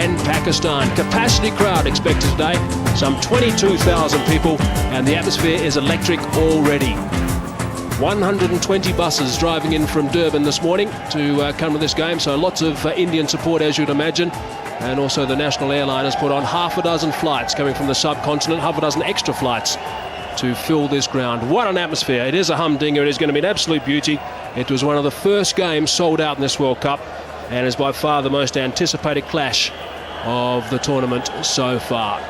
and Pakistan. Capacity crowd expected today, some 22,000 people, and the atmosphere is electric already. 120 buses driving in from Durban this morning to come to this game, so lots of Indian support, as you'd imagine. And also the national airline has put on half a dozen flights coming from the subcontinent, half a dozen extra flights to fill this ground. What an atmosphere. It is a humdinger. It is going to be an absolute beauty. It was one of the first games sold out in this World Cup and is by far the most anticipated clash of the tournament so far.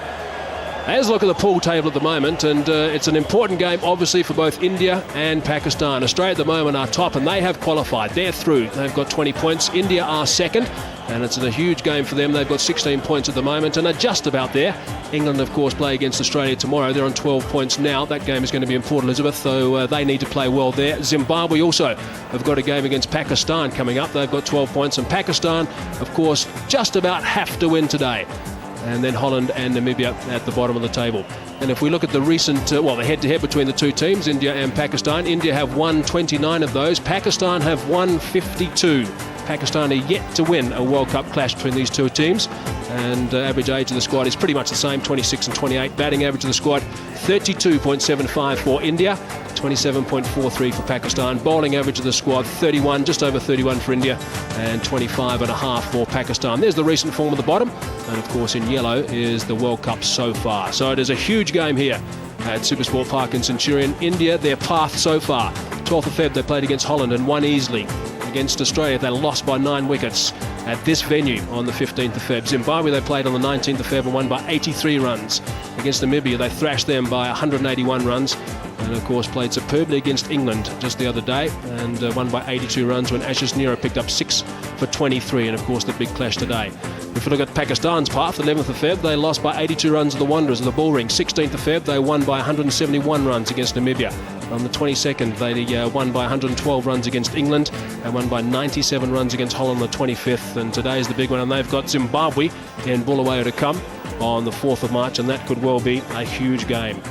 Let's look at the pool table at the moment, and it's an important game obviously for both India and Pakistan. Australia at the moment are top and they have qualified. They're through. They've got 20 points. India are second, and it's a huge game for them. They've got 16 points at the moment and are just about there. England, of course, play against Australia tomorrow. They're on 12 points now. That game is going to be in Port Elizabeth, so they need to play well there. Zimbabwe also have got a game against Pakistan coming up. They've got 12 points, and Pakistan, of course, just about have to win today. And then Holland and Namibia at the bottom of the table. And if we look at the recent, the head-to-head between the two teams, India and Pakistan, India have won 29 of those. Pakistan have won 52. Pakistan are yet to win a World Cup clash between these two teams. And average age of the squad is pretty much the same, 26 and 28. Batting average of the squad, 32.75 for India, 27.43 for Pakistan. Bowling average of the squad, 31, just over 31 for India, and 25.5 for Pakistan. There's the recent form at the bottom, and of course in yellow is the World Cup so far. So it is a huge game here at Supersport Park in Centurion. India, their path so far. 12th of Feb, they played against Holland and won easily. Against Australia, they lost by 9 wickets at this venue on the 15th of Feb. Zimbabwe, they played on the 19th of Feb and won by 83 runs. Against Namibia, they thrashed them by 181 runs. And of course played superbly against England just the other day and won by 82 runs when Ashish Nehra picked up 6 for 23, and of course the big clash today. If we look at Pakistan's path, 11th of Feb, they lost by 82 runs to the Wanderers of the Bullring. 16th of Feb, they won by 171 runs against Namibia. On the 22nd, they won by 112 runs against England and won by 97 runs against Holland on the 25th. And today is the big one, and they've got Zimbabwe in Bulawayo to come on the 4th of March, and that could well be a huge game.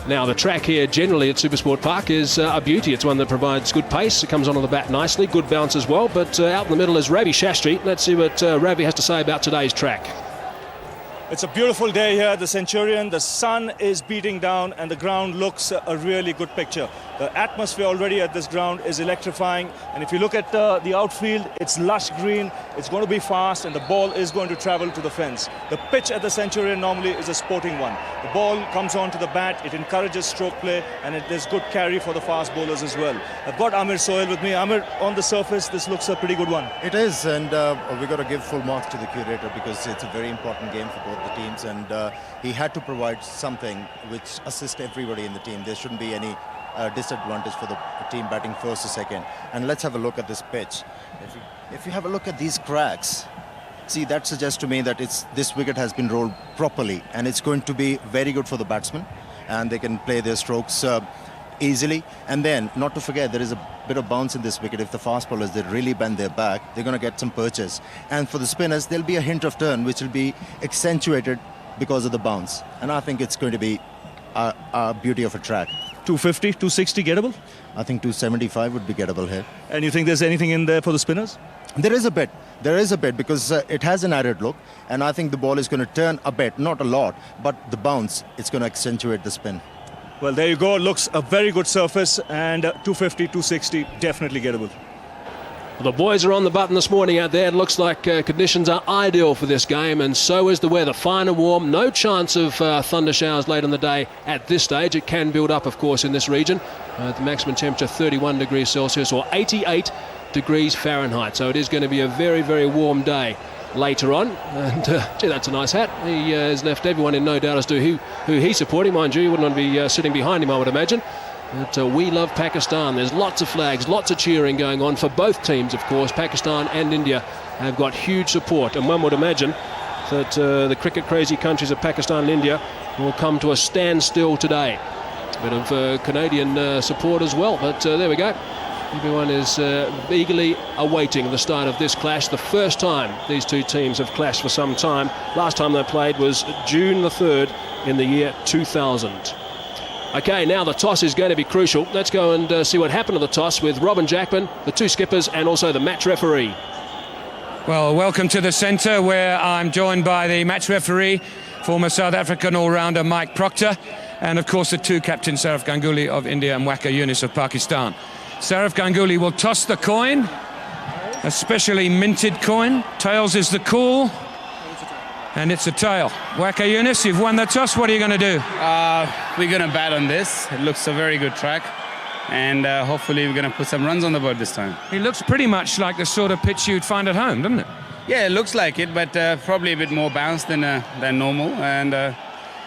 Now, the track here generally at Supersport Park is a beauty. It's one that provides good pace. It comes onto the bat nicely, good bounce as well. But out in the middle is Ravi Shastri. Let's see what Ravi has to say about today's track. It's a beautiful day here at the Centurion. The sun is beating down and the ground looks a really good picture. The atmosphere already at this ground is electrifying, and if you look at the outfield, it's lush green, it's going to be fast, and the ball is going to travel to the fence. The pitch at the Centurion normally is a sporting one. The ball comes onto the bat, it encourages stroke play, and there's good carry for the fast bowlers as well. I've got Amir Sohail with me. Amir, on the surface, this looks a pretty good one. It is, and we've got to give full marks to the curator because it's a very important game for both the teams, and he had to provide something which assists everybody in the team. There shouldn't be any disadvantage for the team batting first or second. And let's have a look at this pitch. If you have a look at these cracks, see, that suggests to me that this wicket has been rolled properly, and it's going to be very good for the batsmen, and they can play their strokes easily. And then, not to forget, there is a bit of bounce in this wicket. If the fast bowlers, they really bend their back, they're going to get some perches. And for the spinners, there'll be a hint of turn, which will be accentuated because of the bounce. And I think it's going to be a beauty of a track. 250, 260 gettable? I think 275 would be gettable here. And you think there's anything in there for the spinners? There is a bit because it has an added look, and I think the ball is going to turn a bit, not a lot, but the bounce, it's going to accentuate the spin. Well, there you go. Looks a very good surface, and 250, 260, definitely gettable. The boys are on the button this morning out there. It looks like conditions are ideal for this game, and so is the weather. Fine and warm. No chance of thunder showers late in the day at this stage. It can build up, of course, in this region. The maximum temperature 31 degrees Celsius or 88 degrees Fahrenheit. So it is going to be a very, very warm day later on. And gee, that's a nice hat. He has left everyone in no doubt as to who he's supporting. Mind you, you wouldn't want to be sitting behind him, I would imagine. But we love Pakistan. There's lots of flags, lots of cheering going on for both teams, of course. Pakistan and India have got huge support, and one would imagine that the cricket-crazy countries of Pakistan and India will come to a standstill today. A bit of Canadian support as well, but there we go. Everyone is eagerly awaiting the start of this clash. The first time these two teams have clashed for some time. Last time they played was June the 3rd in the year 2000. Okay, now the toss is going to be crucial. Let's go and see what happened to the toss with Robin Jackman, the two skippers, and also the match referee. Well, welcome to the centre, where I'm joined by the match referee, former South African all-rounder Mike Proctor, and of course the two captains, Sourav Ganguly of India and Waqar Younis of Pakistan. Sourav Ganguly will toss the coin, a specially minted coin. Tails is the call, and it's a tail. Waqar Younis, you've won the toss. What are you going to do? We're going to bat on this. It looks a very good track, and hopefully we're going to put some runs on the board this time. It looks pretty much like the sort of pitch you'd find at home, doesn't it? Yeah, it looks like it, but probably a bit more bounced than normal, and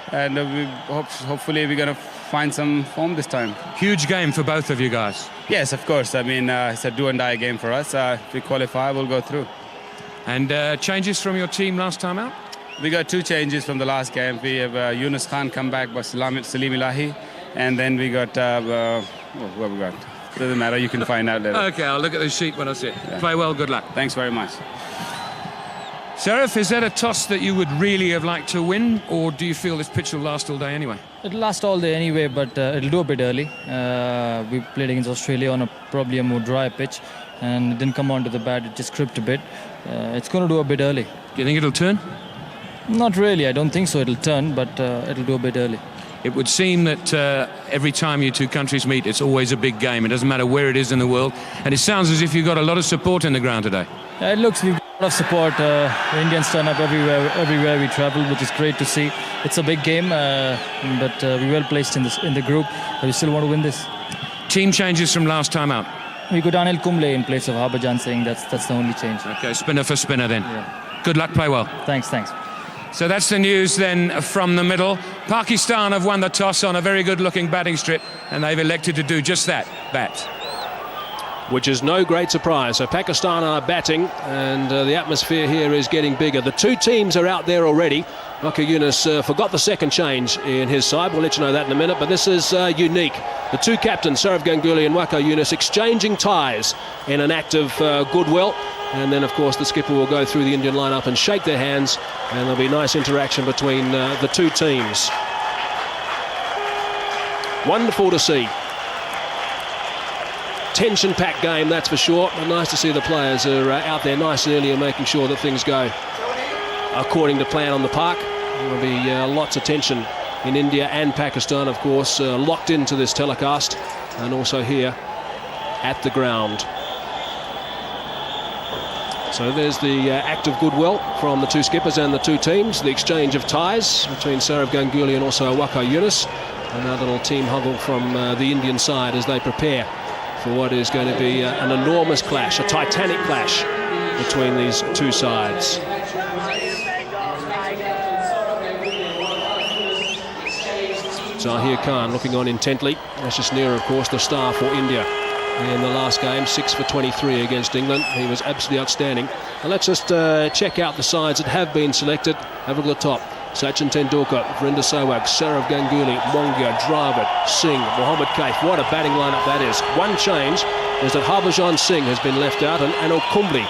hopefully we're going to find some form this time. Huge game for both of you guys. Yes, of course. I mean, it's a do-and-die game for us. If we qualify, we'll go through. And changes from your team last time out? We got two changes from the last game. We have Yunus Khan come back by Salim Ilahi, and then we got what we got. Doesn't matter. You can find out later. Okay, I'll look at the sheet when I see it. Yeah. Play well. Good luck. Thanks very much. Sheriff, is that a toss that you would really have liked to win, or do you feel this pitch will last all day anyway? It'll last all day anyway, but it'll do a bit early. We played against Australia on probably a more dry pitch, and it didn't come onto the bat. It just crimped a bit. It's going to do a bit early. Do you think it'll turn? Not really. I don't think so. It'll turn, but it'll do a bit early. It would seem that every time you two countries meet, it's always a big game. It doesn't matter where it is in the world. And it sounds as if you've got a lot of support in the ground today. It looks we've got a lot of support. The Indians turn up everywhere we travel, which is great to see. It's a big game, but we're well placed in the group. But we still want to win this. Team changes from last time out. We got Anil Kumble in place of Harbhajan Singh. That's the only change. Okay, spinner for spinner then. Yeah. Good luck, play well. Thanks. So that's the news then from the middle. Pakistan have won the toss on a very good-looking batting strip, and they've elected to do just that, bat. Which is no great surprise. So Pakistan are batting, and the atmosphere here is getting bigger. The two teams are out there already. Waqar Younis forgot the second change in his side. We'll let you know that in a minute, but this is unique. The two captains, Sourav Ganguly and Waqar Younis, exchanging ties in an act of goodwill. And then, of course, the skipper will go through the Indian lineup and shake their hands, and there'll be nice interaction between the two teams. Wonderful to see. Tension-packed game, that's for sure. But nice to see the players are out there nice and early and making sure that things go according to plan on the park. There will be lots of tension in India and Pakistan, of course, locked into this telecast, and also here at the ground. So there's the act of goodwill from the two skippers and the two teams, the exchange of ties between Sourav Ganguly and also Waqar Younis, and a little team huggle from the Indian side as they prepare for what is going to be an enormous clash, a titanic clash between these two sides. Zahir Khan looking on intently. Ashish Nehra, of course, the star for India in the last game, 6 for 23 against England. He was absolutely outstanding. And let's just check out the sides that have been selected. Have a look at the top. Sachin Tendulkar, Virender Sehwag, Sourav Ganguly, Mongia, Dravid, Singh, Mohammad Kaif. What a batting lineup that is. One change is that Harbhajan Singh has been left out, and Anil Kumble